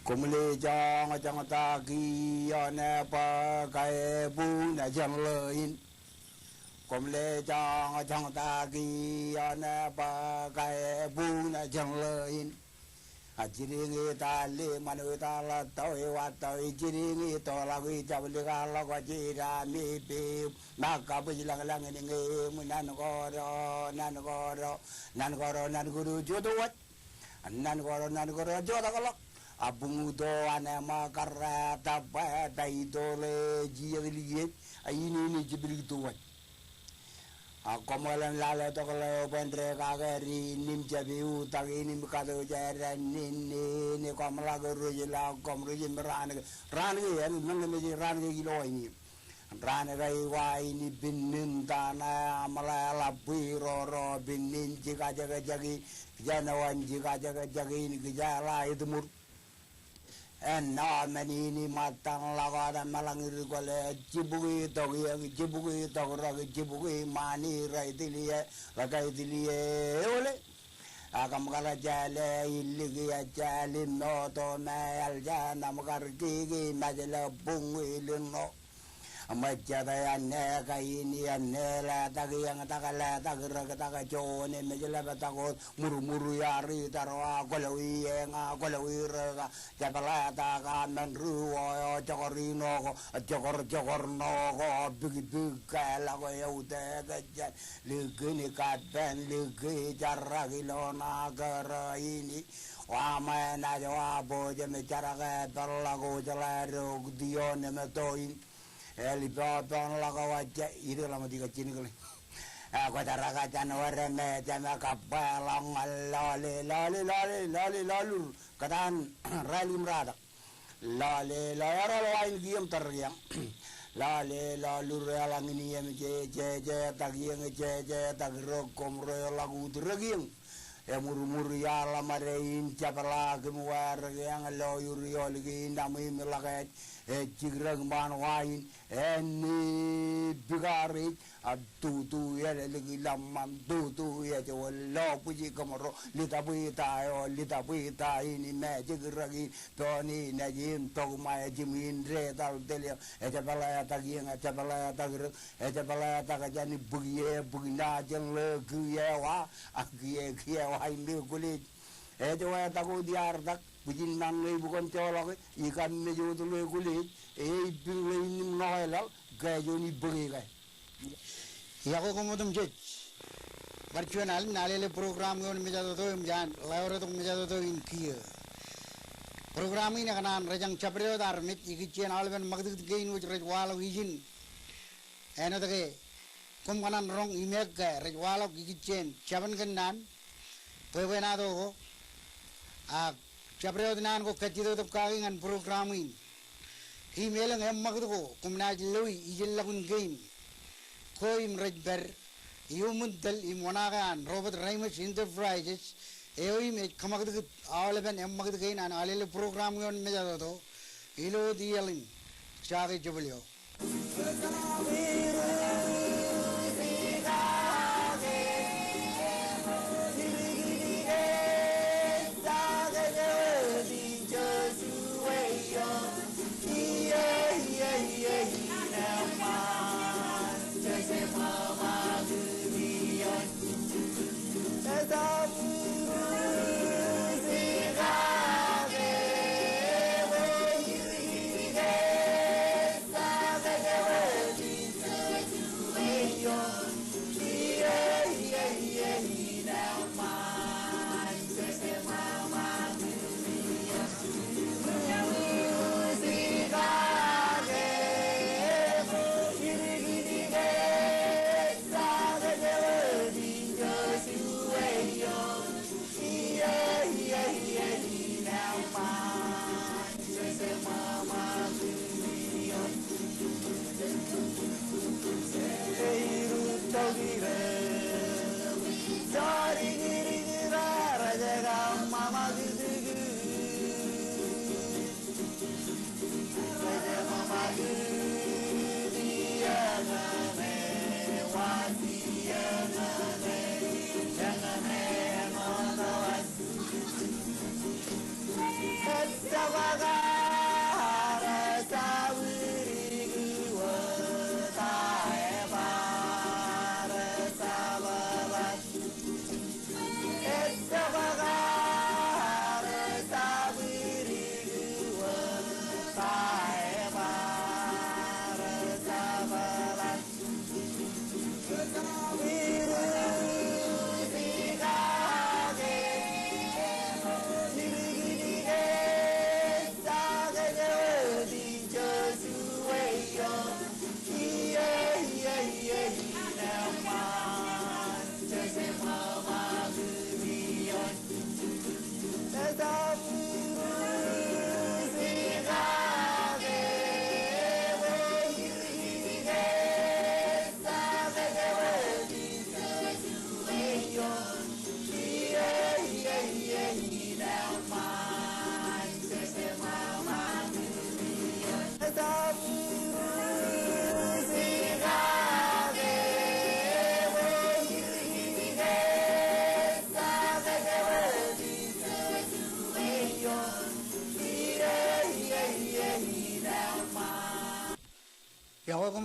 Kumle jang jang ta ki ne pa kai bu na jang le in. Kumle jang ta ki ne pa kai bu na jang le in. Ajiringi ta le manu ta la toi wa toi jiringi to la wi ja le ga la ga ji ra mi pi na ka bu lang lang ni nge mu nan go ro nan go ro nan go ro nan guru jo do wat nan go ro jo da ga la abung do ane ma karra ta ba dai do le ji li ye ai ni jibril do wat Komolan lale tokole pendre kageri nim jabi utang ini mukado jara ni komla guru jila komru jimran ran ge yan nang me ran ge gilo ini ran gai wa ini binin tana amala la biro binin jika jaga jagi janawan jika jaga jagi ini gejala itu mur mani ini matang lagada malangir gole jibugi togi jibugi mani rai dilie lagai dilie ole agam kala jale iligi jale no to mayal jana magargi majala bungi lino amajada ane kaini ane la tagi yang takala tagira taga jone majala batago muru yari tarwa golawi nga golawi raga jabala taga menru jogorino jogorno bigidu kala go yaude gajan ligini kaden ligi jaragilo nagara ini wama na jawa boje me jaraga dalago jalaro dione metoin Elibatan laga wajah itu lama tiga cini kali. Aku cara kacan warna jama kapalang lalu katan rally merada lalu lain giam teriang lalu relang ini yang je tagi yang je tagi rokom lagu teriang muru ya lamarein capala kemuar yang loyur lagi nami melakat jigrang ban wain ni bigari tu ya lagi lamam tu ya jawalo puji kamaro lita buita ini me jigragi toni najim tog mai jimin re dal delia capala tagajani bugina jeng legi wa wahai kulit jawa taku diar tak bujin nang bukan colok ikan mejo tu kulit bingwe ini noel gaya joni begi gaya ya ko komodum jej virtual nalele program yon meja to imjan laure to meja to in kiye program ini kanan rajang chabre dar mit ikichen alben magdit gein wuj raj wala wijin eno take kum kanan rong imek ga raj wala ikichen chaban kanan Pwena do chabre nan ko katido to kagingan program in email ang magdo ko kumna loy ijil lagun game ko im rajber yumundal imonagan Robert Ramos Enterprises eoi me kamagdo awleben magdo gain an alele program yon me jado to ilo dialin chage jubulyo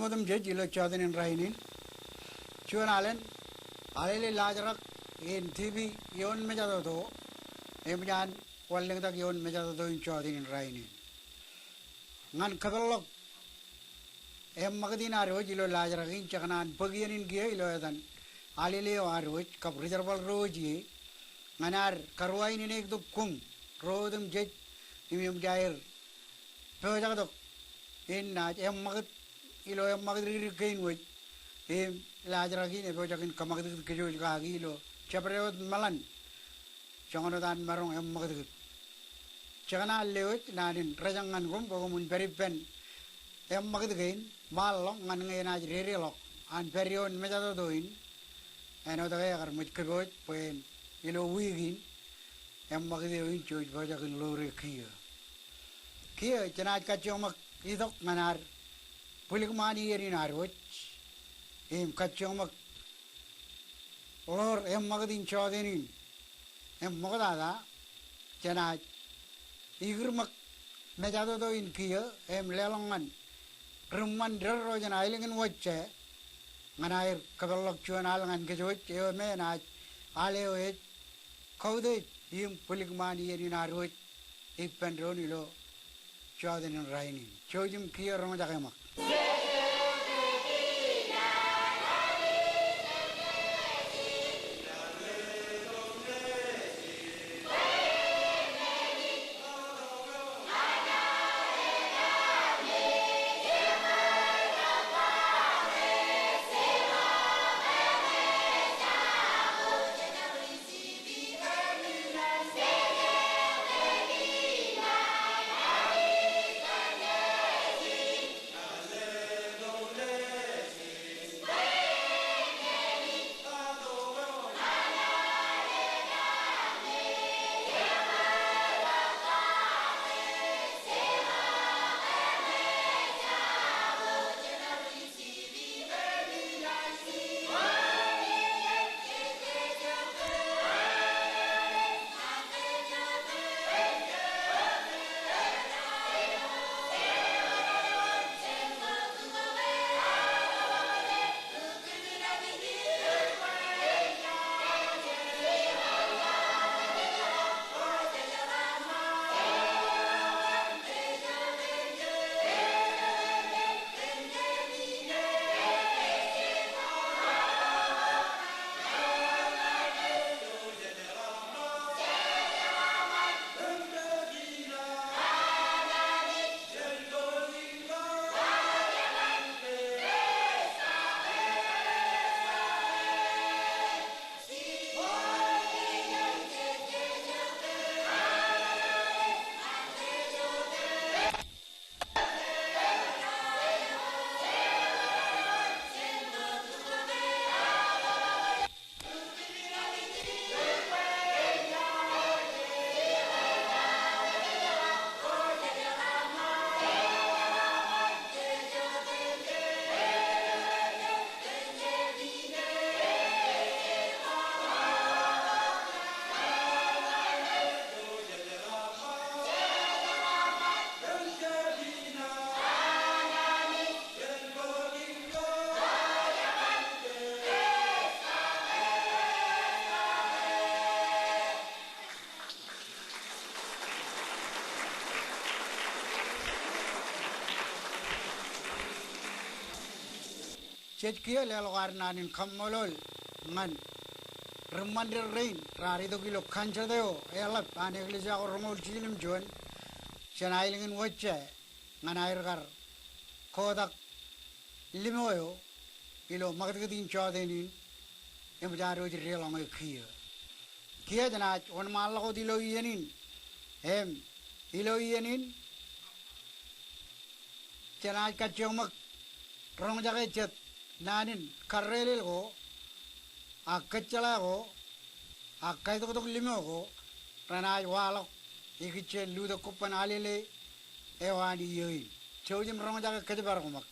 modum jejilo chodinin rainin chuan alen alele lajrak in tv yon mejado do emjan walling tak yon mejado do in chodinin rainin ngan kabalok magdin aroj ilo lajrak in chaknan bagianin giya ilo dan alele aroj kap reserval roji nganar karwain inek do kum rodum jej imim jair pejagdo in na magd ilo magd rikain woj lajragi ne bojakin kamagd kejo gagi lo chaprewot malan changodan marong magd chana lewot nanin rajangan gum bogun peripen magd gain malong ngan ngena rere lok an perion mejado doin eno da gar mutkebot pen ilo wigin magd yoin choj bojakin lore kia chana kachomak idok manar pulik mani yerin arwot kachomak or magadin chodenin magadada chana igurmak mejado do in kia lelongan rumman derro jana ilingin wacce nganair kabalok chuan alangan kejot me na aleo kaude pulik mani yerin arwot ipen ronilo chodenin rainin chojim kia rong jagamak Cetkia lelogar nanin kamolol ngan remandir rain rari do kilo kancha deo elap aneglisa ormol chilim jon chanailingin wacce ngan airgar kodak limoyo ilo magdgadin chodenin emjaro jirelong kia janach on malago dilo yenin ilo yenin janach kachomak rong jage chet nanin karrelil go akachala go akai to limo go ranai walok ikiche ludo kupan alele ewani yoy chojim rong jaga kajabar gomak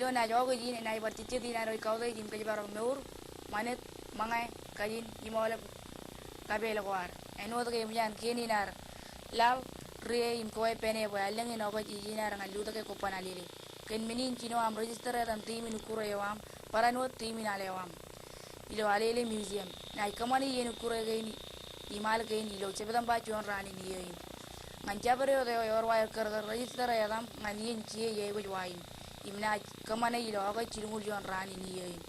ilo na jogo jin na ibar cici di na roi kau dai jin kaji barang meur manit mangai kajin imole kabel kwar eno to ke mjan kini nar lal re im ko pene bo aleng ino ko jiji nar ngalu to ke ko panalili ken minin chino am register dan timi nukuro yawam parano timi na lewam ilo alele museum na kamani yenu kure gaini imal gaini ilo cebetan ba chuan rani ni yin ngancabare de yor wa kar register yadam nganin chie ye bo wain imna kamana ilo ga chirungul chuan rani ni yin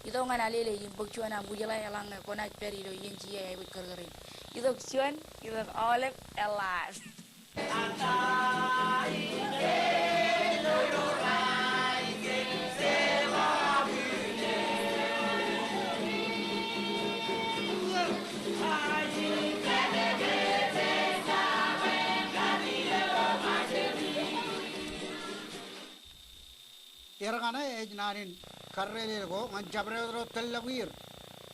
ito ngana lele yin bok chuan am gujala yalang ko na peri ilo yin chie ye bo kar garin ito chuan ito olive elas Irgana ejnarin karrele go man jabredro tellagir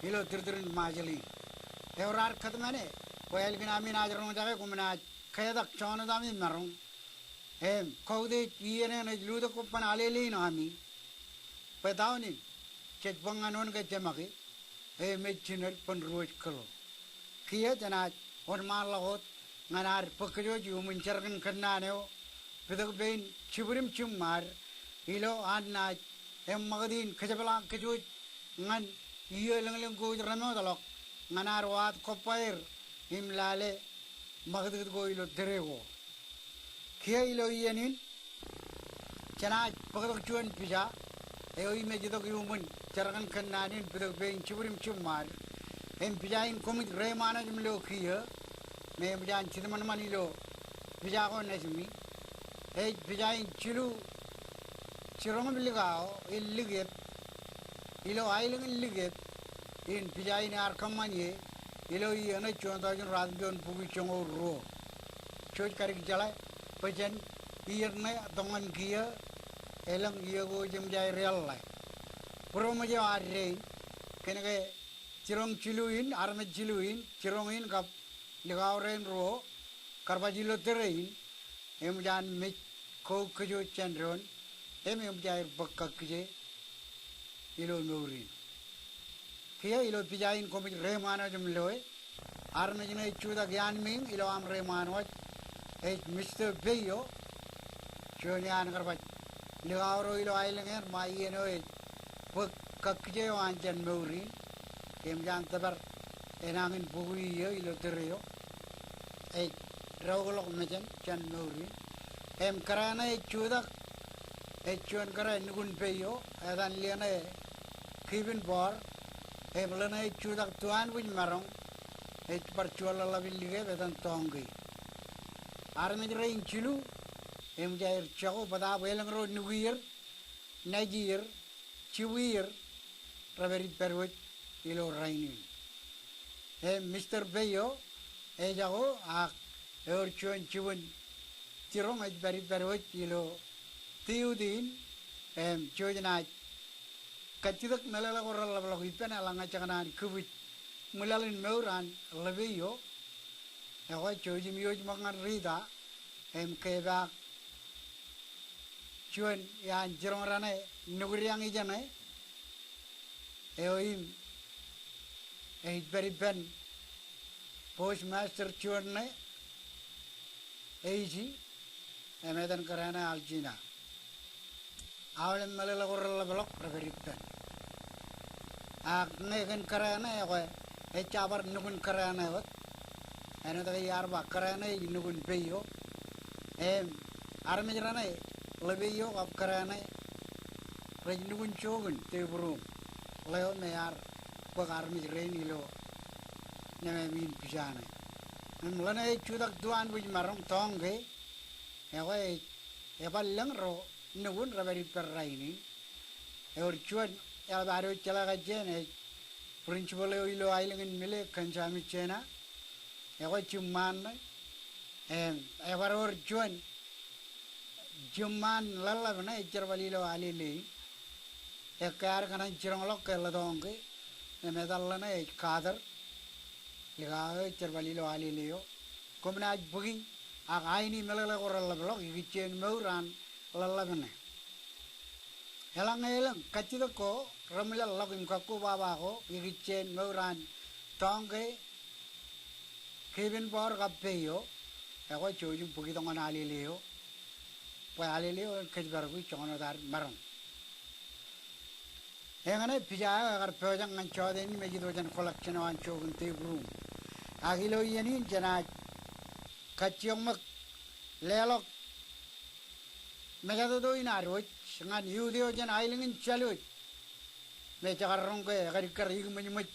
ilo dirdirin majali evrar kadmane koyel ginami najron jage kumna kayadak chona dami marung em kode yene ne ludo ko panalele nami pedawni chetbanganon ke jamagi e mechinel pan roj kalo kiya jana on malahot nganar pakjo ju munchergan kannaneo pedak bein chiburim chumar ilo anna em magadin kajabala kajuj ngan iyo lang go ramo dalok nganar wat kopair imlale magadid go ilo derego kia ilo yenin chana pagadok chuan pija eo ime jidok yumun charagan kannanin pedak bein chiburim chumar em pija in komit remana jimlo kia me mjan chidaman manilo pija ko nesmi e pija in chilu Cirong biligao illigit ilo ailing illigit in pijai ni arkamanye ilo yana chonta jun radjon pugi chongo ro choj karik jala pajan irne dongan kia elang iya go jam jai real lai puro maje arre kenege cirong chiluin arme chiluin cirong in kap ligao ren ro karbajilo terein em jan me ko kjo chandron em jair bakka kje ilo nourin kia ilo pijain komit remana jum loy arme jine chuda gyan ming ilo am reman wat e Mr. Beyo chonyan karbat ligawro ilo ailengen mayeno e bakka kje wan jan nourin em jan tabar enangin bugui yo ilo teryo e rawlok mejan jan nourin em karana e chuda Echuan kara nugun peyo, adan liana kibin bor, eblana echudak tuan win marong, ech parchuala labil lige adan tongi. Armedra in chilu, jair chago pada belang ro nuguir, najir, chiwir, raveri perwit, ilo rainin. Mr. Peyo, jago, chuan chiwin, tirong ech beri perwit, ilo tiudin chojana kachidak nalala koral labla ipen alanga chakana kubit mulalin meuran lebeyo yawa chojim yoj mangan rida keba chuan yan jirong rane nugriang ijane eoim very ben postmaster chuan ne eiji emedan karana aljina awalem malala korala blok pragaritan akne kan karana ya ko e chabar nugun karana wat ana ta yar ba karana nugun peyo arme jarana lebeyo ab karana raj nugun chogun te buru leo me yar ko arme reni lo neme min pijana mulana e chudak duan buj marong tongge ya ko e balang ro nugun rabari perraini chuan ya baro chala gajene principal ilo ailengin mile kanjami chena ya ko chuman e baror chuan juman lalla bana icharbali lo alile e kar kana chirong lo kela donge e medallana e kadar liga icharbali lo alile yo komna bugi aini melala koralla blok ichen meuran lalla bana elang kachida ko ramila lagim kakku baba ko igichen meuran tongke kevin bar kappeyo ego chojum pugi tongan alileo pa alileo kajbargu chono dar marang engane pija agar pojang ngan chodeni meji dojan collection wan chogun te room agilo yeni jana kachyong mak lelok megado do inaroj ngan yudio jan ailingin chalut me chagarrong ke agari karig menyumut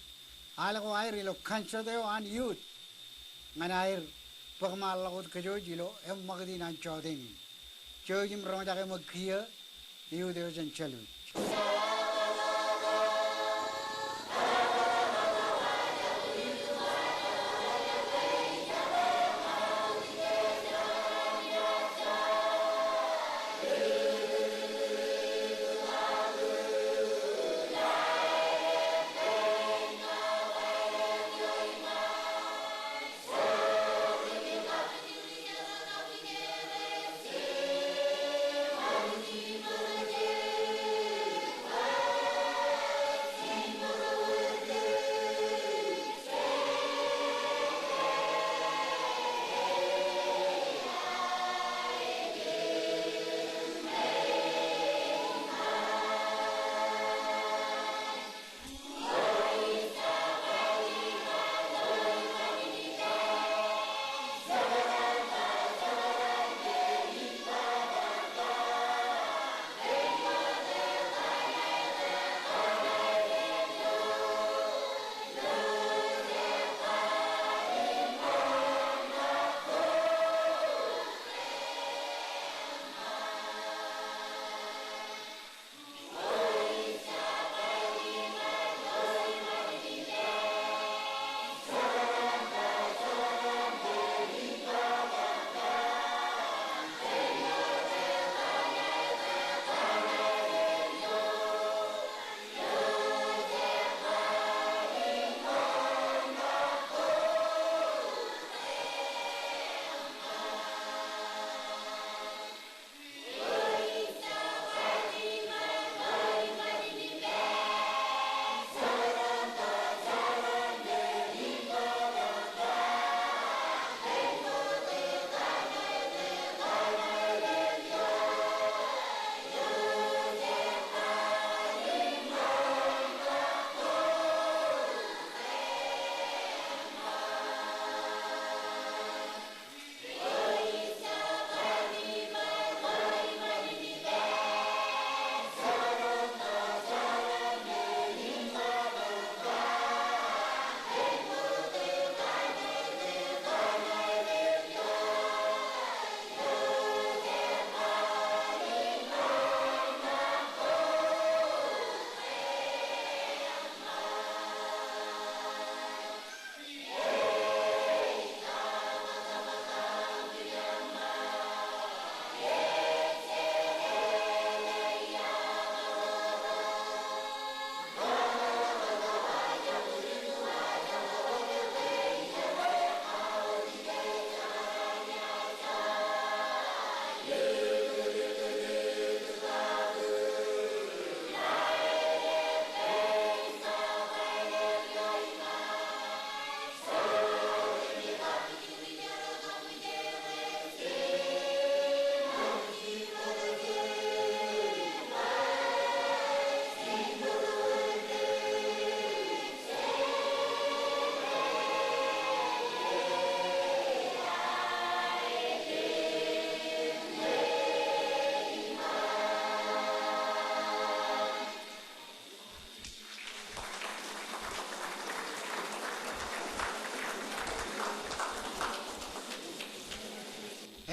alago air lo kanchade an yut ngan air pagmal lagot kejo jilo em magdi nan chodeni chojim rong jage makhiya yudio jan chalut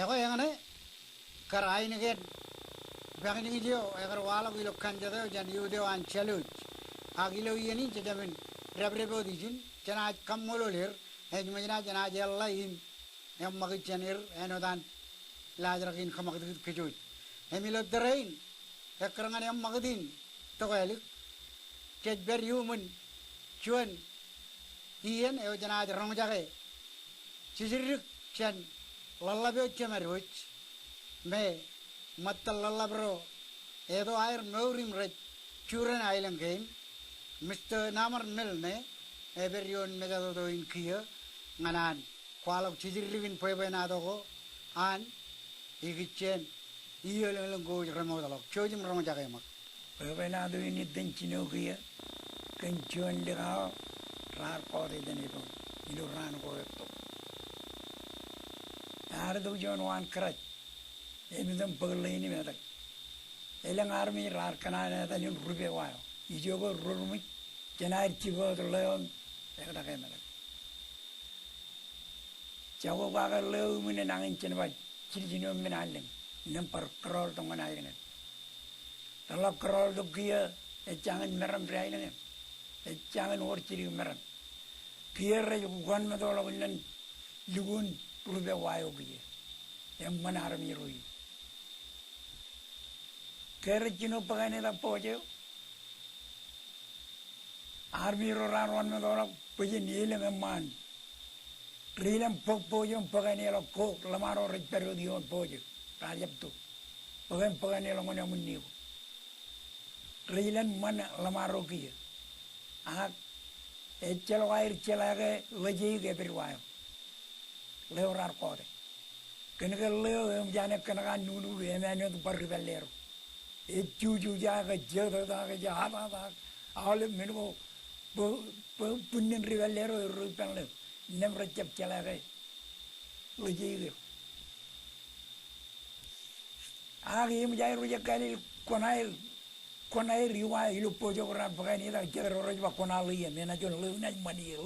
ego engane karain again bagini jo egar wala gilo kanjada jan yudio an chalut agilo yeni jadamen rabrebo dijin jana kammololer ejmajna jana jalla in em magichanir enodan lajrakin khamagdit kejoj emilo derain ekrangan em magdin togelik kejber human chuan ien eo jana rong jage sisirik chan lallabyo chamaroj me matta lallabro edo air meurim re churen ailang gain Mr. Namar Nilne Eberion Megado in Kia Nganan Qualok Chidrivin Puebenado and Igichen Iyolango Remodalo Chojim Romajamak. Puebenado in it then Chinokia can join the hour rar pori than it you ran over it. Ardo John one crutch. Emidam Purlini Medak. Elang army rar canana than you Ruby while. You go room, can I chivo the leon? Chawaga low in an ancient by Chilginum Island, number crawl to one island. The lock crawl to gear, a chang meram island, a chang orchid meram. Gear one medal of Lugun Ruby Wyo beer, and one army rui. Carragino Paganeta Pojo. Army ran one with all Pujin Yilam and Man. Rilam Pojum Paganelo Coke, Lamaro Riperudion Pojo, Rajapto. Pagan Paganelo Monamuniu. Rilan Man Lamaroki. Ah, a Chelwire Chelaga, Lajig every while. Leo Racote. Kanaga Leo and Janet Kanagan Nunu and I know the Barrivalero. A Juju Jaga, Jada, Java, all of Minimo. Punin Rivalero Rupanle, never kept Chalare. Legit. I am Jairujacali, Conai, Riwa, you Pojo Rapagani, General Conali, and then I don't live money.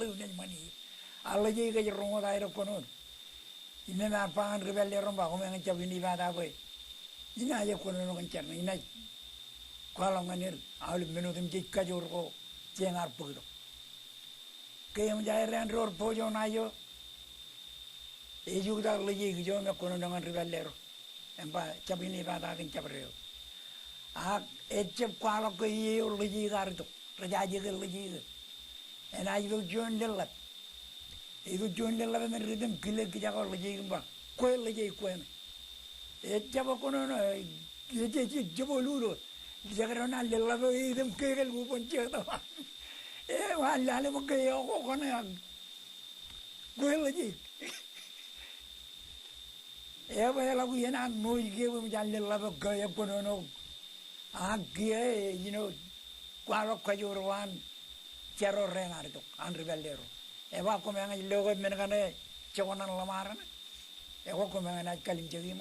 I'll let you get your own eye of Conon. In an upon Rivalero, and Chavini that way. In I have Conon and Chana, in I call on an I'll minute him Jikajoro. Jengar Pudo. Came Jairan or Pojo Nayo. Ejuda Ligi, John Conan Rivalero, and by Chabini Vada in Chabreo. Ah, Etchep Qualoco, Ligi Gardo, Rajaji Ligi. And I will join the lap. He will join the 11 rhythm, Kilakijago Ligimba, Quail Ligi Quen. Etchabocono, Jaboludo. Jagarona level them kegel whoopon cheddar. Eh, while Lalimoke on a Guilty. Ever we and no you give him Jan Lava Goya Pono. Ah, gay, you know, Quaro Kajuran, Chero Renardo, Andre Valero. Eva Comanga Logo Menagane, Chona Lamaran, Evo Comanga Kalinjim.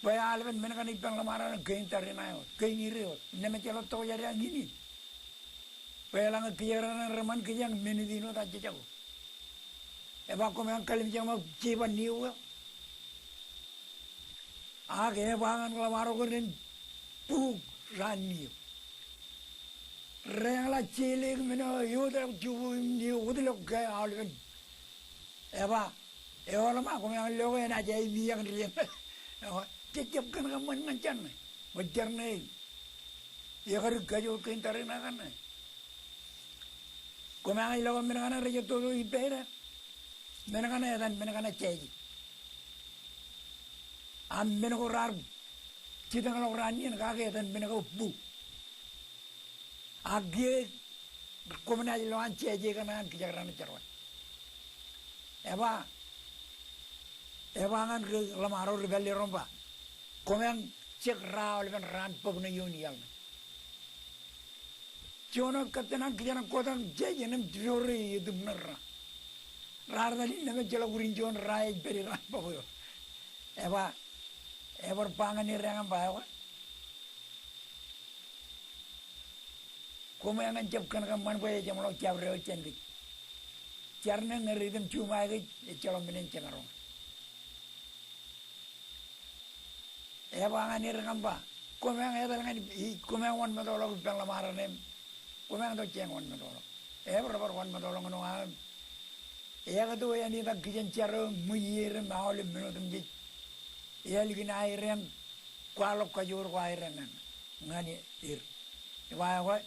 By Alvin Menagani Pangamara, Gain Tarina, Gain Rio, Nemecelo Toya Gini. Well, I'm a clear and Roman Kiyang Menidino that Jago. Evacuum Kalinjam of Chiva New. I gave one Lamarogan Poo ran you. Reala Chile, you have you would look gay Alvin. Eva, Eolama, Low and I gave me young. Take up Kanaman and Jan, but your name. You heard Gajo Kintarina. Come on, I love Menagana Regato better. Menagana and Menagana Chay. I'm Menagorab, Chitango Rani and Gaget and Menago Boo. I gave Communal Luan Chajan and Kijaran. Eva and Lamaro Rivelli Romba. Come on, check Raul and Ran Pugna Union. Jonah Katana Kiana Kotan Jajan and Jury the Murra. Rather than never Jelagurin John Rai very Rampo. Ever Pangani Rangamba? Come on and Japkan one way, Jamlo Chavre Chendi. Charnan a rhythm to my Chalamin and Changaron. Eva and Iramba. Come on, one medal of Pelamara name. Come on, the Chang one medal. Ever one medal on no arm. Ever do any of the kitchen charo, Muyir and Maul and Minutum. Elgin Iron, Qualo Kajur Wiren, Nani Ir. Why what?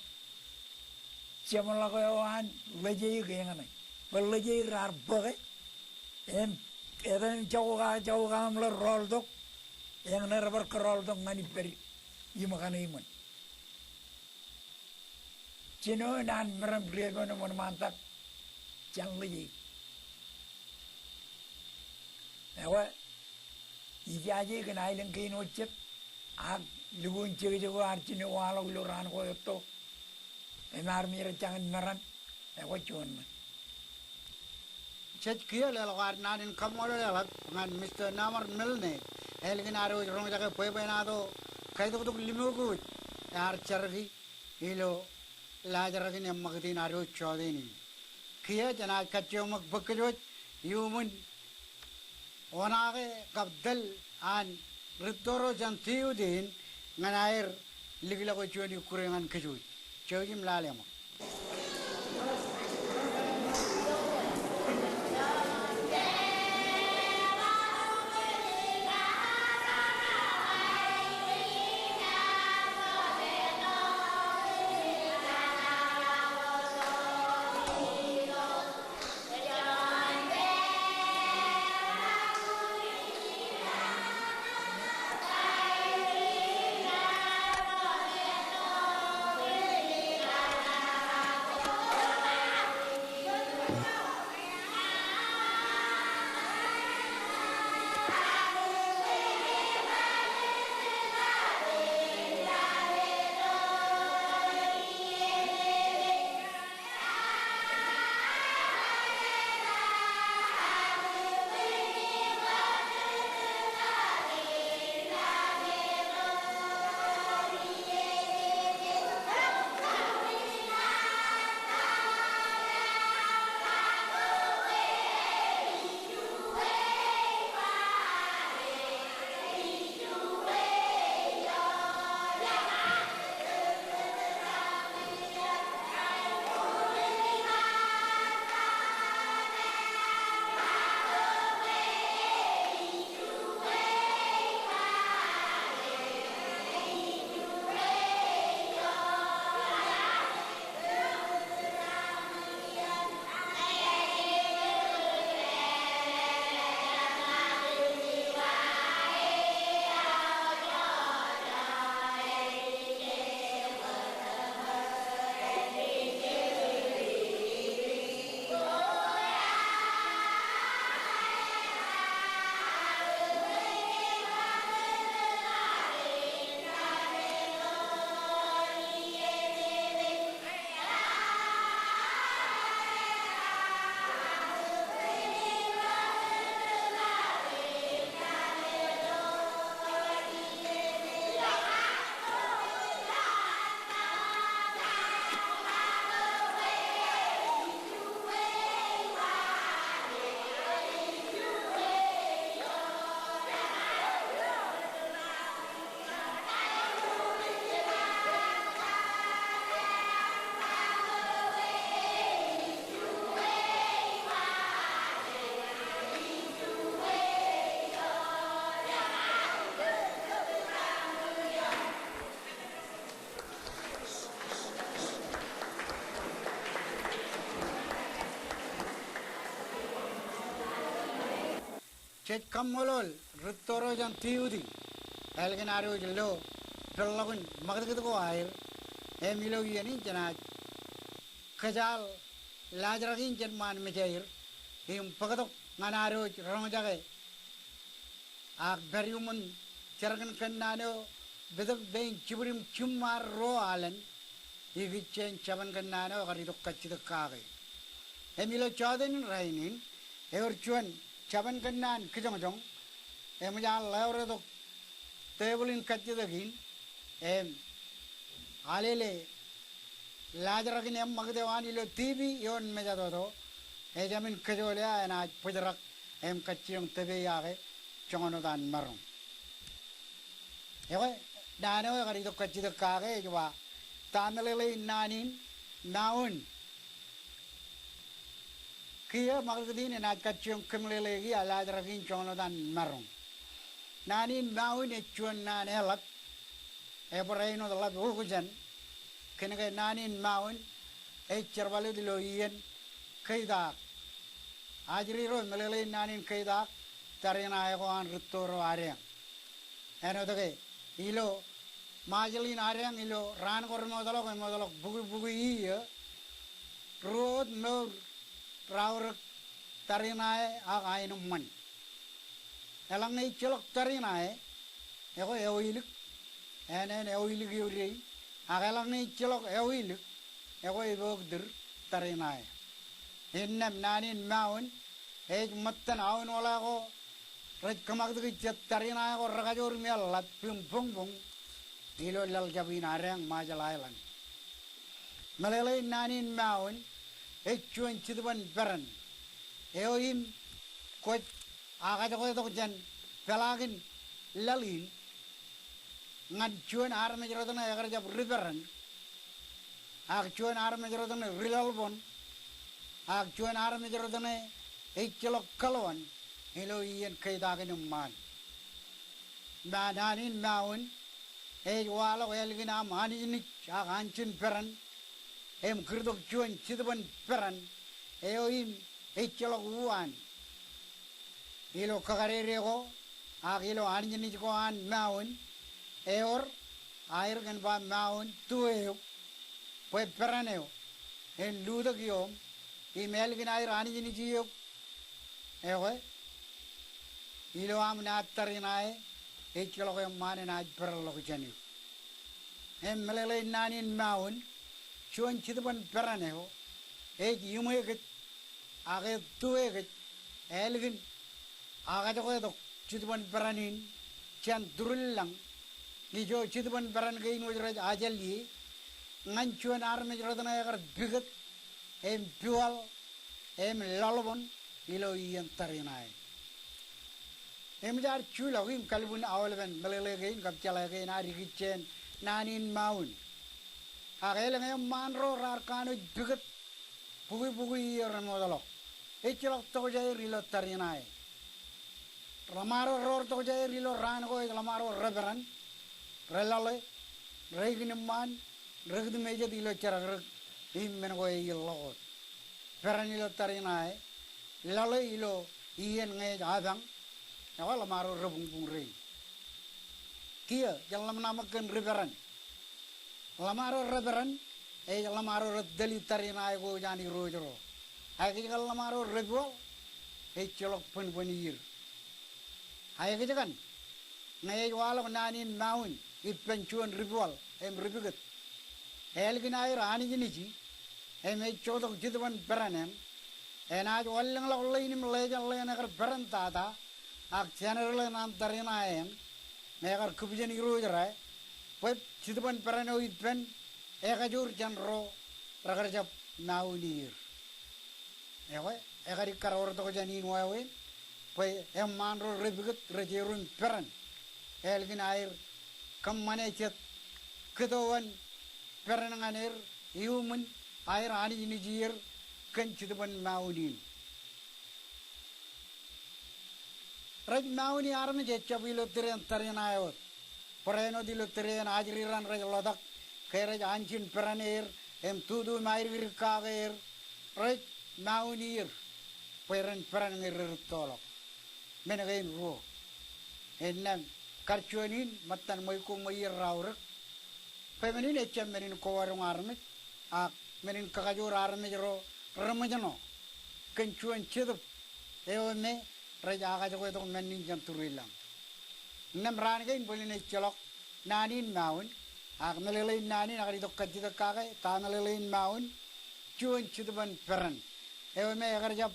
Chamalagoan, Leggy Gangan. Well, Leggy are buggy. And Evan Joga Jogam Roldo. yang nerabar kerol dong ngani peri ima kana iman cino nan meram priego no mon mantak jang lagi ewa ijaje kana ilang kino cep ag lugun cege cege arcine wala uloran ko yotto enar mira jangan meran ewa cuan chet kia le lagar nanin kamolo le lag ngan Mr. Namar Milne elgin aro rong jaga poe poe na do kai do limu ku yar chargi ilo la jaragi ne magdin aro chodini kia jana kaccho mak bakjo yumun onage kabdal an ritoro jantiudin nganair ligila ko choni kurengan kaju chogim lalema chet kamolol ritoro jan tiudi elgin aro jello pellagun magdagad ko air emilo yani jana kajal lajragin jerman mejair him pagadok nganaro rong jage ak beriumun cergan kannano bedak bein ciburim cumar ro alen igichen caban kannano garidok kachida kage emilo chaden rainin eorchuan caban kannan kijong emja laure dok tebulin kachidagin em alele lajragin em magdewani lo tibi yon mejadodo ejamin kajolya na pujrak em kachiyong tebe yage chongono dan marong ewe dano garidok kachida kage jwa tanalele nanin naun kia magdadin na kachiyong kimlelegi alajragin chongono dan marong nanin naun echuan nan elak ebraino dalab hukujan kinaga nanin maun echarbale dilo yen kaidak ajri ro melele nanin kaidak tarina ego an ritoro are Enotoke ilo majalin arang ilo ran kor modalok bugu iya road no raur tarinae againum man elang nei celok tarinae ego eoilik enen eoilik yuri agalang nei celok eoilik ego ibogdir tarinae innam nanin maun ej mattan aun wala ko raj kamakdagi jet tarinae ko ragajor mialat pum pung ilo lal jabin arang majalailan malelai nanin maun echuan chidban peran eoim kot agajo ko jan pelagin lalin ngan chuan arme jorodana agar jab riveran ag chuan arme jorodana rilalbon ag chuan arme jorodana echlo kalwan ilo ien kaidagin man bananin maun e walo elgina mani ni aganchin peran em kirdok chuan chidban peran eoim echlo uan ilo kagarerego agilo anjini ko an maun eor air kan ba maun tueo pues peraneo en ludo giom email gin air anjini jiyo ewe ilo am na tarinae echlo ko mane na perlo ko jani em melele nanin maun chuan chidban peraneo e yumege age tuege elgin aga ko chidban peranin chan durullang nijo chidban peran gain wajraj ajali nganchuan arme jrodana agar bigat em pual em lalbon ilo yen tarinae em jar chula wim kalbun awalben melele gain kapchala gain ari kichen nanin maun agel ngem manro rar kanu bigat bugi yer modalo echilok to jay rilo tarinae Lamaro ror to jay rilo ran ko lamaro reveran relale reigniman regd meje dilo charagrag immen ko yillo peran ilo tarinae lale ilo ien nge adang ya lamaro rebung bung rei kia jalam namaken reveran lamaro reveran lamaro deli tarinae ko jani rojro agi lamaro rego chelok pen penir Hai kejakan, naya wala nanin maun ipencuan ritual em ribuget. Elgin air ani jiniji em chodok jidwan peranem. Enaj wallang la ini melejan le nagar peran tata ak general nam tarina em nagar kubijan irujara pep jidwan perano ipen ekajur janro ragar jap naunir. Ewe ekari karor to janin wawen. Pai em manro rebigat rejerun peran elgin air kam mane chet kedowan peran nganer human air ani ini jir kan chidban maudin raj mauni arme je chabilo tren tarinayo poreno dilo tren ajriran raj lodak khairaj anchin peraner em tudu mair virkager raj maunir peran ngir tolok menagain ro enam karchuanin matan moy ko moy rawrek pemenin echem menin ko warung armet ak menin kakajur armet ro ramajano kenchuan chedup eome raja ka jogo to menin jam turilang nam ran gain bolin chelok nanin maun ak melelein nanin akari to kajita kagai ta melelein maun chuan cheduban peran eome agar jab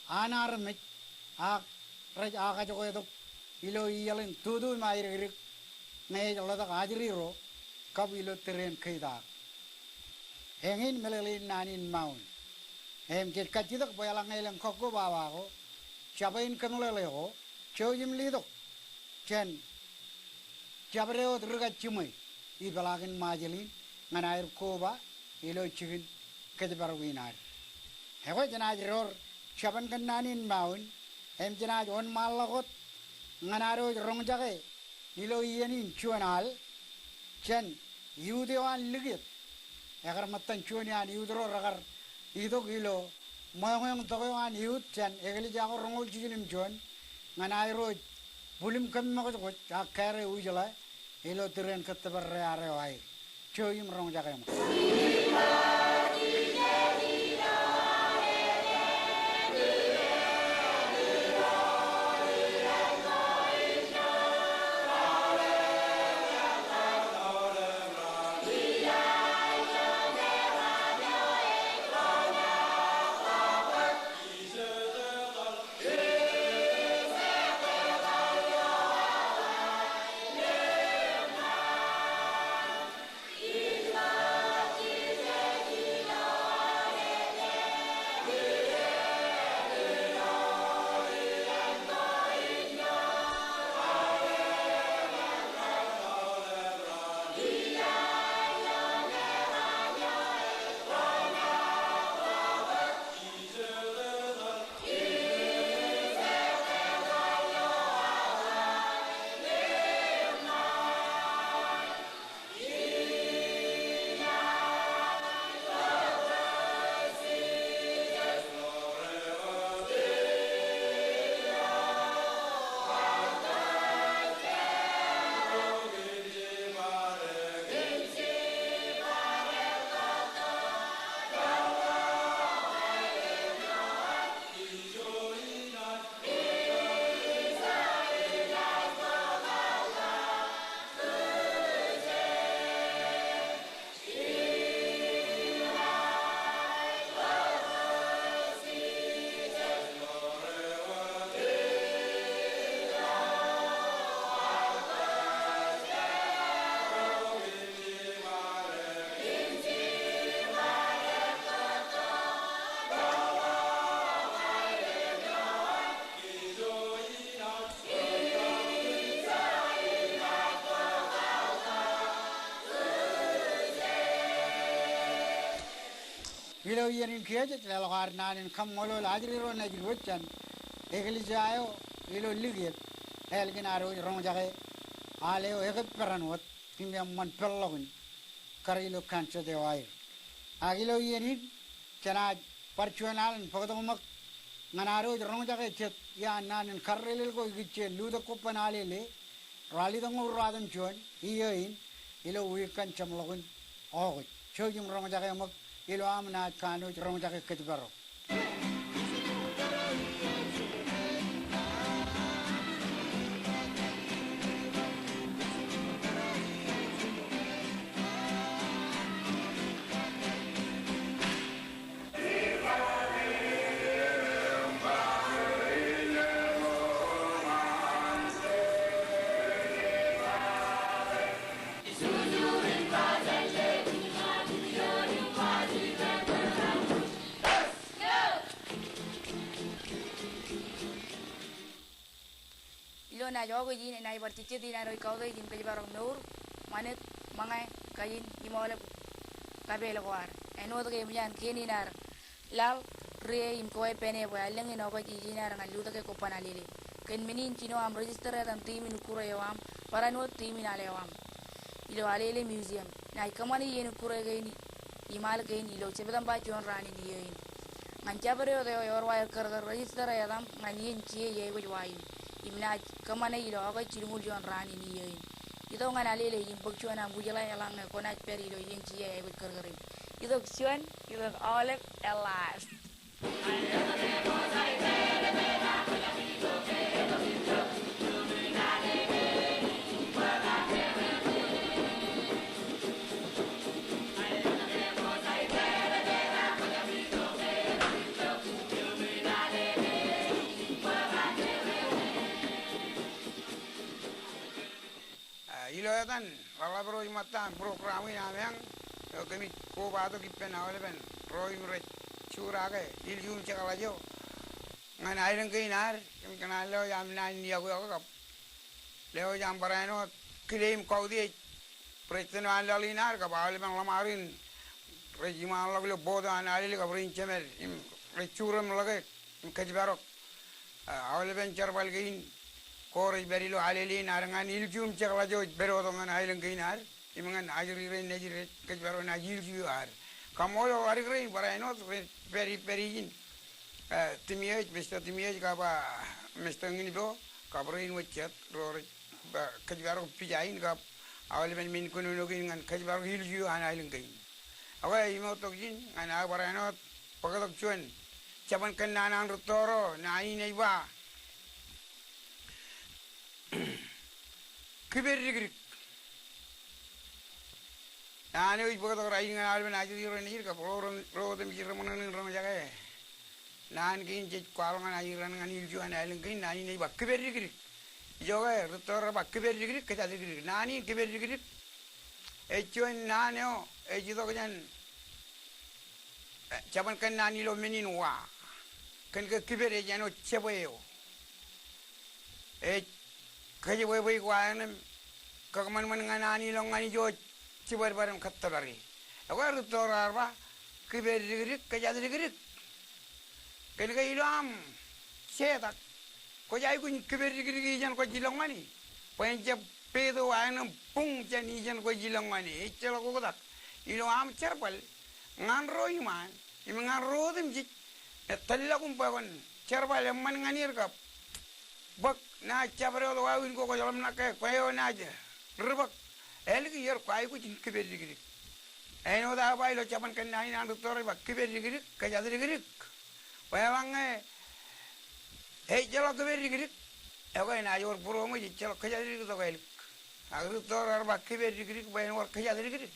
anar met ak raj aga jogo to ilo iyalin tudu mair girik ne jola ta ajri ro kab ilo teren khaida engin melelin nanin maun em ke kajidak boyalang elang kokko bawa ko chabain kanulele ho chojim lido chen chabreo durga chumai I balagin majelin nganair koba ilo chigin kedebar winar hewa janaj ror chaban kan nanin maun em janaj on malagot nganaro rong jage ilo yenin chuanal chen yudewan ligit agar matan chuanian yudro ragar itu kilo moyong togoan yud chen egli jago rongol jinim chuan nganairo bulim kami mau tu cakare ujala ilo tiren ketebar are wai coyim rong jakai mo ilo yenin kiaje lelo garnanin kam ngolo ladri ro najil woccan egli jayo ilo ligiet elgin aro rong jage ale o ege peranwat timyam man pellogun karilo kancha de wai agilo yenin chana parchuanalan pagdomak nganaro rong jage chet ya nanin karrelel ko giche luda kopanale le rali dango radan chon iyein ilo wikan chamlogun og chojum rong jage mak ilo amna kanu rong jage ketbaro na jogo jin na ibartiche dina roi kaudo jin kaji barong nur manet mangai kayin imole kabel gwar eno to ke mjan kini nar lal re im koy pene bo aleng ino ko jinar ngalu to ke kopana lele ken minin chino am register tan timin kuro yawam parano timin alewam ilo alele museum na kamani yenu kuro gaini imal gaini ilo chebedam ba jon rani ni yin ngancabare yo yor wire kar register yadam ngayin chie ye go wayin imna kamana ilo aga chirungul jon rani ni yin ito ngana lele yin pagchuana mujala yalang ko na peri ilo yin chie ye go kar ito sion ito olek elas Iloyatan wala bro imatan programi namang kami ko bato kipen awale ben pro imre chura ke iljum chakala jo ngan ailen kinar kami kanalo yam nan niya ko kap leo jam barano claim kaudi preteno alalinar ka awale ben lamarin regima laglo bodo an alile ka brin chemer im rechuram lage kajbarok awale ben charbal gein Kore berilo aleli narangan iljum cakla jo berodongan ailen kinar imangan ajri re nejire kejbaro na ilju ar kamolo arigre barano peri perijin timiyej besta timiyej ka ba mestangini bo kabrin wacet ror kajbar pijain kap awal ben min kunu nogin ngan kajbar hilju anaileng kain awai imo tokjin ana baranot pagadok chuan caban kan nanang rutoro nai nei ba kiberigrik ane uj pagadok rai ngan alben ajri ro nir ka ro dem jirmanan ro jage nan gin je kwalongan ayiran ngan hilju anaileng kain nai nei ba kiberigrik joga rutoro ba kiberigrik kajadigrik nani kiberigrik echuan naneo ejido kan caban kan nani lo menin wa kan ke kibere jano ceboyo kaje boy boy kwa nem kagman man nganani lo ngani jo cibar barem kattabari awar torar ba kibere digirik kaja digirik kan ke ilam cetak ko jay kun kibere digirik jan ko jilong mani poin je pedo anam pung jani jan ko jilong mani icelo ko dak ilo am cerpal ngan roy man ngan rodem jik talla kum pagon cerpal man nganir kap bak na cabre lo wawin ko jolam na ke koyo na je rubak elgi yer kwai ku jin kiber digri eno da bai lo capan kan nai na doktor bak kiber digri ka jadi digri wawang jelo kiber digri e ko na yor puro mo ji jelo ka jadi digri to kel agru doktor bak kiber digri bai no ka jadi digri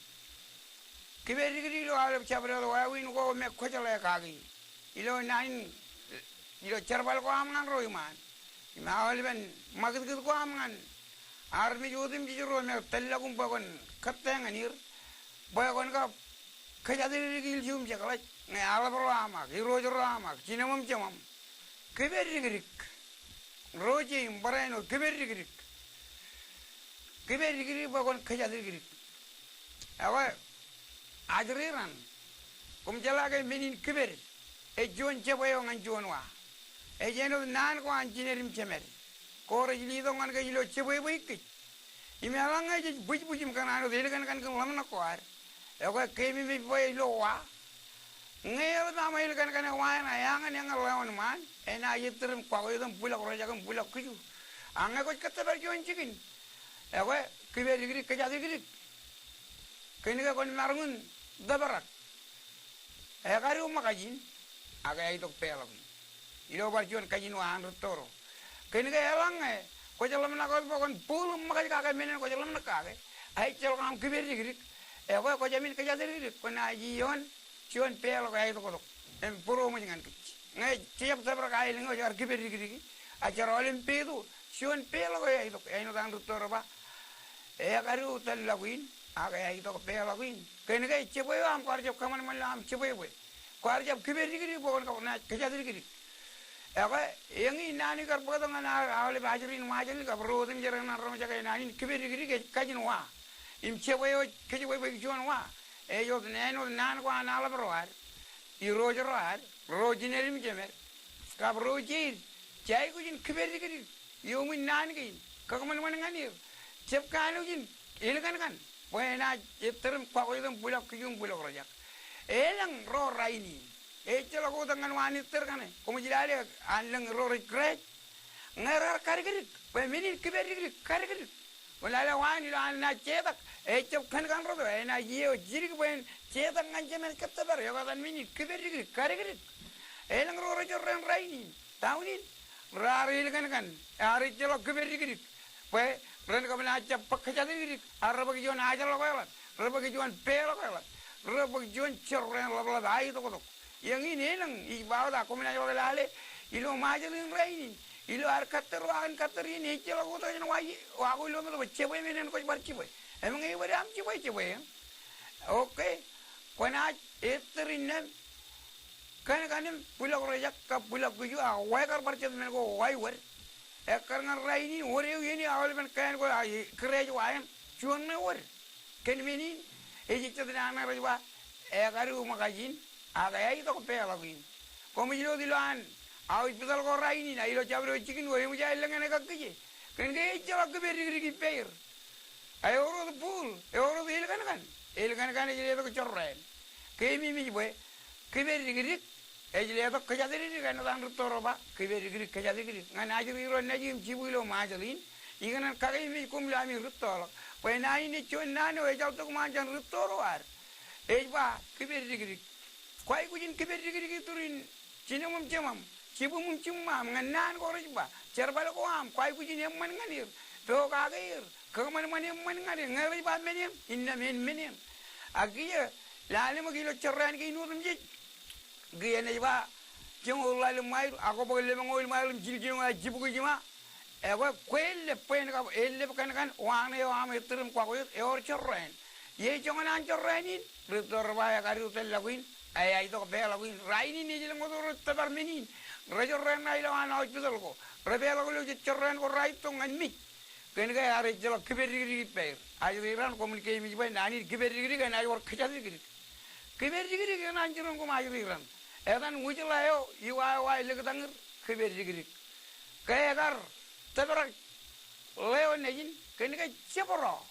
kiberigiri lo ala cabre lo wawin ko me ko jale kagi ilo nain ilo cerbal ko amngan roy man ma wal ben magid ko amngan armi jodim jiro me tellagum bagon kattenganir bagon ka kajadirigil jum jakala ne ala bro ama giro joro ama cinamam jamam kiberigiri roji bareno kiberigiri bagon kajadirigiri awa adriran kum jalaga menin kiber e jon ceboyo ngan jonwa e jeno nan ko anjinerim cemer ko rejli do ngan ga ilo ceboy boyki imi alanga je buj bujim kan ano dele kan lamna ko ar e ko kemi mi boy lo wa ngel na mail kan wa na yangan yang lawan man e na yitrim ko ko dum bulak ro jagam bulak kuju anga ko katabar jon cikin e ko kiber digri kajadi digri keniga kon marngun dabarak kari umma kajin aga ay tok pelo ilo barjon kajin wa an toro keniga elang ko jalam na ko kon pul makaj ka menen ko jalam na ka ay chel kam kiber digri ko jamin ka jadi ko na jion sion pelo ko ay tok em puro mo ngan kich ngai tiap sabra ka ay lingo jar kiber digri a jarolem pedu sion pelo ko ay tok ay no dan toro ba kari utal laguin aga ay to pelo kuin ken ga cheboy am kar jab kaman man am cheboy boy kar jab kiber digri bon ka na kaja digri aga yangi nani kar bodong na awle bajirin majin ka rodin jere na rom jaga nani kiber digri ke kajin wa im cheboy kajboy boy jon wa e yo neno nan ko na la broar i rojar rojinerim jemer ka rojir jai ko jin kiber digri yo min nan gi ka kaman man ngani chep kanu jin ilgan kan buena iterim ko idem bulak kiyum bulak rojak elang ro raini chelo ko dengan waniter kan ko mujilale anlang ro regret ngarar karigrik be minin kiberigrik karigrik wala la wani la na cetak chep kan ro na yeo jirig ben cetak nganjemen katabar yo kan minin kiberigrik karigrik elang ro rojor raini taunin raril kan ari chelo kiberigrik be ren ko na chep pakhajadigrik arba gion ajal ko yalat raba gion pelo ko yalat raba gion chorren la dai to ko yang ini nang i bawda ko mina yo lale ilo majalin raini ilo ar katter wan katter ini chelo ko to ni wa ko ilo me cheboy menen ko bar cheboy emang i bari am cheboy okay ko na etrinne kan pulak rojak ka pulak guju a wa kar bar chet men ko wai wer karena raini ore ini awal ben kan ko krej wayan chuan me ore ken mini e jikta dana rajwa karu makajin aga ai to pela gin komi lo dilan aw hospital ko raini na ilo jabro chikin wo mu jay lengen ka kije ken ge jala ke beri gi peir ay oro de pul e oro de ilgan kan e jere to chorren ke mi boy ke beri gi ejle to kajadiri kan dan rutoro ba kiberi kajadiri ngan ajri ro najim jibulo majalin iganan kagai mi kumla mi rutoro pay na ini chon nano ejal to manjan rutoro ar ejba kiberi kwai kujin kiberi turin cinamum cemam cibumum cimam ngan nan ko rejba cerbal ko am kwai kujin emman nganir to kagair kaman man emman nganir ngari ba menem inna menem agiya lalim gilo cerran ki nurum ji gaya na ba jengol lalim mai ako ba le mangol mai jilgin wa jibugo jima ego kwelle pen ka elle kan wane yo am itrum kwa ko e cerran ye jongan an cerranin ritor ba ya kari utel laguin ay to be laguin raini ni jil ngodo tabar menin rajo ren ay lo an hospital ko rebel ko lo cerran ko rai to ngan mi ken ga are jelo kiberi pe ay ran komunikasi mi ba nani kiberi kan ay wor khajadi kiberi kan anjirong ko ay ran edan mujlayo iwa ilegdangir kiberi kayagar tabara leo nejin kenika cheporo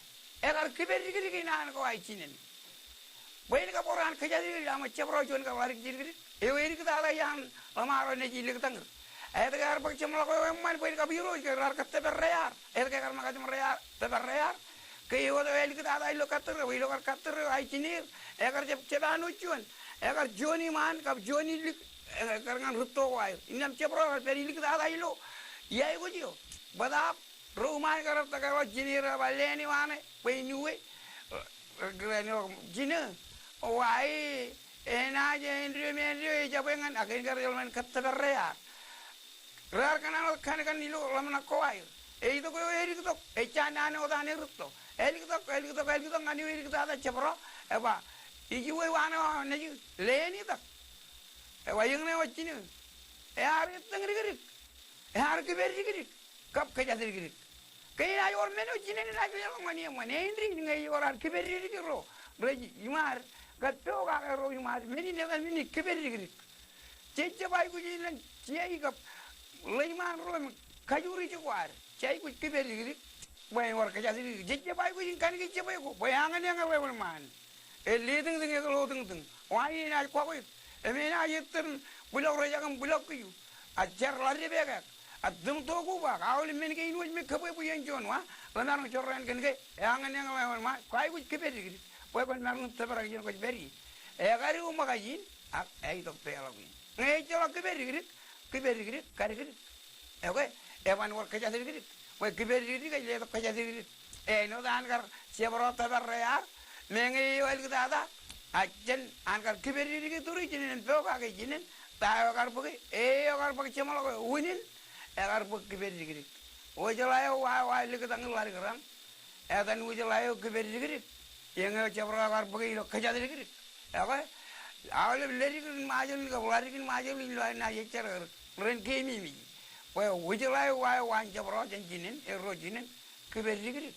egar kiberi nan ko ay chinen boy ka poran kajadi ama cheporo jon ka warik jirgiri e weri ka ala yan amaro neji ilegdangir edagar bak chemla ko man boy ka biro ke rar ka tabarayar edagar ma ka tabarayar tabarayar kayo do eli ka ala ilo katter wi lo katter ay chinir egar chebanu chun egar joni man kap joni lik karangan rutto wai inam chepro peri lik da ilo yai go dio badap rumah karap takaro jinira baleni wane penyuwe grano jina wai ena je indri menri jabengan agen karjolman kattabarya rar kanan kan nilo lamna kowai itu ko eri to echana no dane rutto eli to ngani eri to ada chepro eba ijuwe wana neji leni tak wayang ne wachini har tengri giri har kiberi giri kap kajadiri giri kay ay or meno jine ni ay yalo mani mani indri ngay or har kiberi giri ro reji imar gatto ga ro imar meni ne meni kiberi giri cheche bay ku jine chei kap leiman ro kajuri chwar chei ku kiberi giri bay or kajadiri cheche bay ku jine kan ki cheche bay ku bayangan yang level man leading the low thing. Why in I quite? I mean, I hit them below Rayam below you. At Gerla Rebecca. At them to go back. I only make it with me cover with John. When I'm children can get young and young, quite with Kiberi. Weapon Maroon Tabaran was very. A Garu magazine at 8 of Pelagin. Nature of Kiberi, Carrigan. Away, everyone work at it. Where Kiberi, I left Kajadi. A no anger, several Tabarayar. Mengi wal kita ajen angkar kiberi di turi jinin peoka ke jinin tahu akar pergi akar pergi cuma lo winin akar pergi kiberi di wajalayo wah lihat angin lari kerang dan wajalayo kiberi di yang cuma akar pergi lo kerja di apa awal lari kan majul lo naya cara ren kemi mi wajalayo wah cuma jinin jinin kiberi di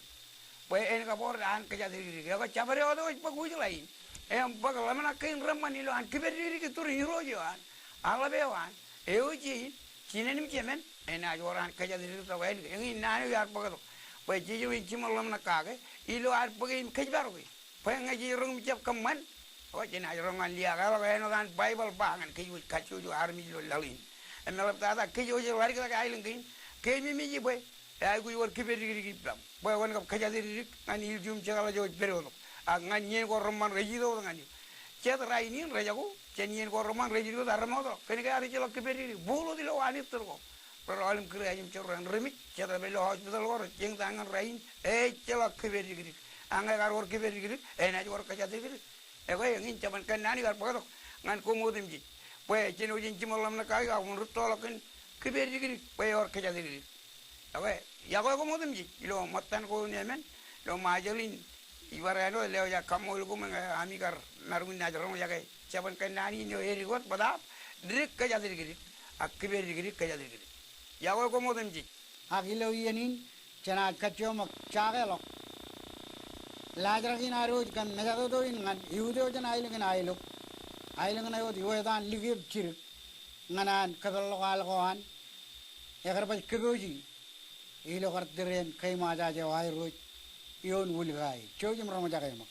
Pues en kapor an kerja diri ya ka cabare odo paguj lain bag lamana kain ramani lo an kiberi ki tur hiro joan ala bewan uji chinen kemen en ajoran kerja diri to wen ngi nanu yar pagado pues ji wi chimo lamna kage ilo ar pagin kajbar wi pues ngaji rung jap kaman o jina rongan lia kalau eno kan bible bangan kiyu kachu jo armi lo lalin en la tada kiyu jo war ka ai lingin kemi mi ji boy ay gu war kiberi ki plam boy won ka kajadiri ngani yum jagala jo berono ak ngani ko roman rejido ngani chet raini rejago chenien ko roman rejido darmodo kene ka ari jelo kiberi bulu dilo anit terko pero alim kre ayim chorran remit chet belo hospital ko jeng tangan rain jelo kiberi ki anga gar war kiberi ki na war kajadiri ko ngin chaman kan nani gar pagado ngan ko modim ji boy cheno jin chimolam na kai ga un rutolo kan kiberi ki boy war kajadiri Oke, ya kau kemudian ji, ilo matan kau ni men, lo majalin, ibarat lo leo ya kamu lo kumeng amikar narun najarong ya kai, siapa kan nani ni eri kot pada, dirik kerja diri, akibat diri kerja diri, ya kau kemudian ji. Agilo ini cina kacau mak cagai lo, lajar kini arus kan negara tu ini kan, iudo cina ailengan ayo diwedan ligib ciri, nganan kadal kawan, ya kerja kegoji. Ilo kartiren kay maja jawai roj ion wulgai chojim ramaja kay mak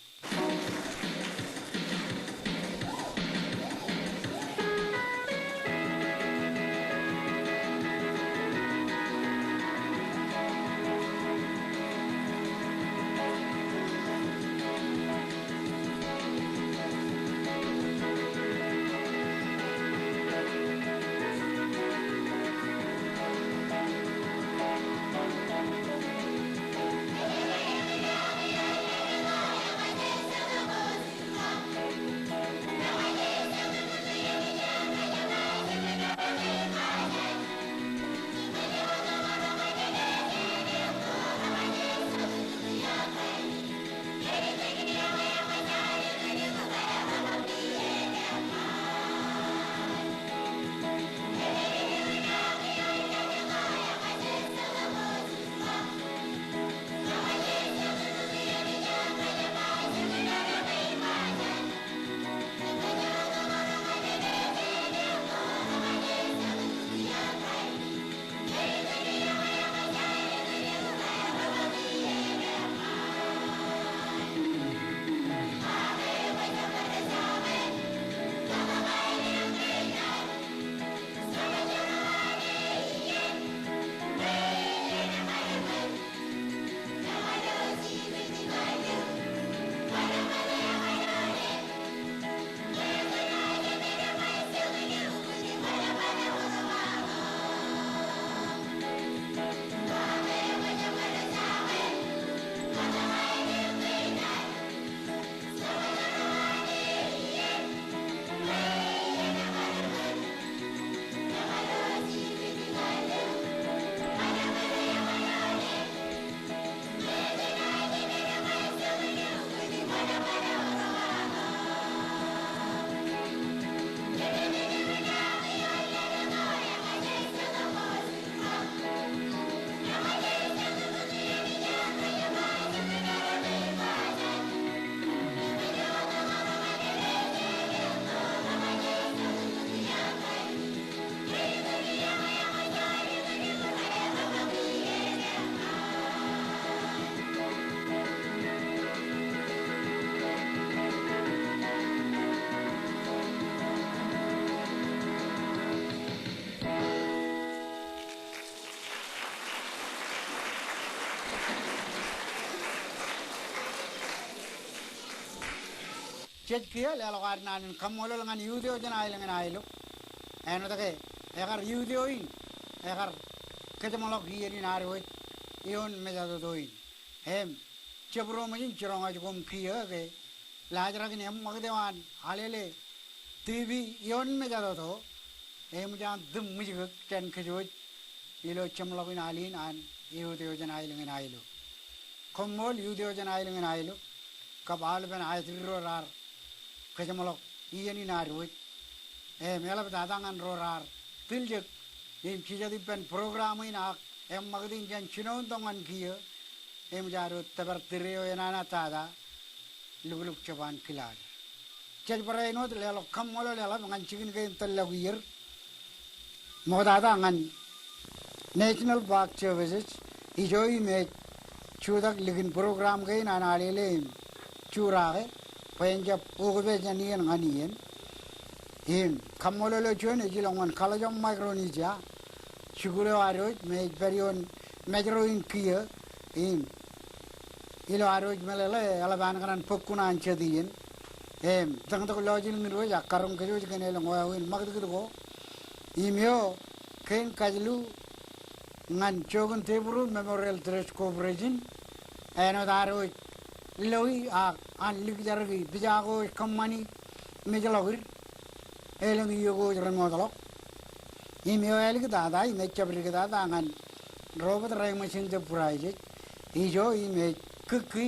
cek kia lelo karnan kamolo lengan yudio jana ilengan ailo eno take egar yudio in egar ketemolok hieni naro ion mejado doin hem cebro majin cirong ajum kia ke lajra ke nem magdewan alele tv ion mejado to em jan dum mujig ken kejoj ilo chemolok in alin an yudio jana ilengan ailo komol yudio jana ilengan ailo kabal ben aytiro rar kejamolok ieni naruit melap dadangan rorar tiljek im kijadi pen program ina em magdin jan chinon tongan kia em jarut tabar tireo enana tada luluk coban kilar cel paraino lelo kamolo lelo ngan chikin ke tallagir modadangan national park services ijoi me chudak ligin program ke nana lele curage penjap ugobe janian nganien him kamololo chone jilongan kalajam micronesia sugure aroj me perion metroin kia him ilo aroj melele alaban kanan pokuna anchadien him tangto lojil ngiro ya karong kejo kenelo ngoawin magdgo imyo ken kajlu ngan chogun tebru memorial dress corporation eno daroj loi an ligjargi bijago kamani mejalogir elengi yogo jramodalo imyo elgi dada ime chabri dada ngan robot ray machine de puraije ijo ime kiki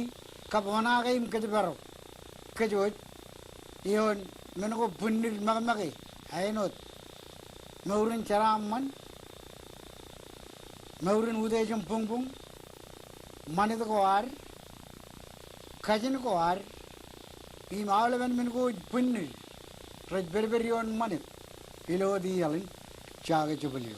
kabona ga im kejbaro kejoj ion mengo bunil magmagi ainot maurin charamman maurin udejum pungpung manid ko ar kajin ko ar I maalavan min ko punni raj berberion manit ilo di alin chaga jubilio